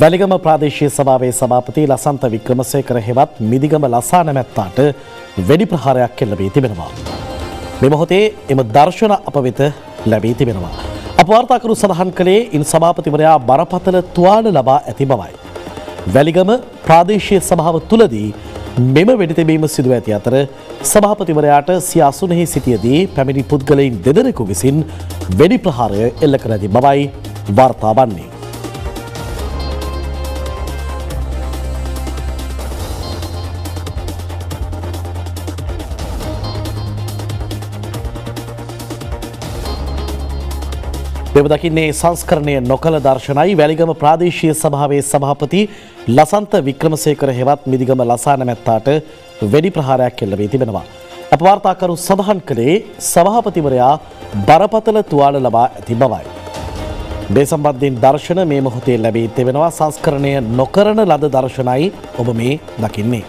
වැලිගම ප්‍රාදේශීය සභාවේ සභාපති ලසන්ත වික්‍රමසේකර හෙවත් මිදිගම ලසා නැමැත්තාට වෙඩි ප්‍රහාරයක් එල්ල වී තිබෙනවා. මේ මොහොතේ එම දර්ශන අප වෙත ලැබී තිබෙනවා. අප වාර්තාකරු සඳහන් කළේ ඉන් සභාපතිවරයා බරපතල තුවාල ලබා ඇති බවයි. වැලිගම ප්‍රාදේශීය සභාව තුලදී මෙම වෙඩි තැබීම සිදුව ඇති අතර සභාපතිවරයාට සිය අසුනෙහි සිටියදී පැමිණි පුද්ගලයන් දෙදෙනෙකු විසින් වෙඩි ප්‍රහාරය එල්ල කර ඇති බවයි වාර්තා වන්නේ. වෙබ දකින්නේ සංස්කරණය නොකළ දර්ශනයි. වැලිගම ප්‍රාදේශීය සභාවේ සභාපති ලසන්ත වික්‍රමසේකර හෙවත් මිදිගම ලසා නැමැත්තාට වෙඩි ප්‍රහාරයක් එල්ල වී තිබෙනවා. අප වාර්තාකරු සඳහන් කළේ සභාපතිවරයා බරපතල තුවාල ලබා ඇති බවයි. මේ සම්බන්ධයෙන් දර්ශන මේ මොහොතේ ලැබී තිබෙනවා. සංස්කරණය නොකරන ලද දර්ශනයි ඔබ මේ දකින්නේ.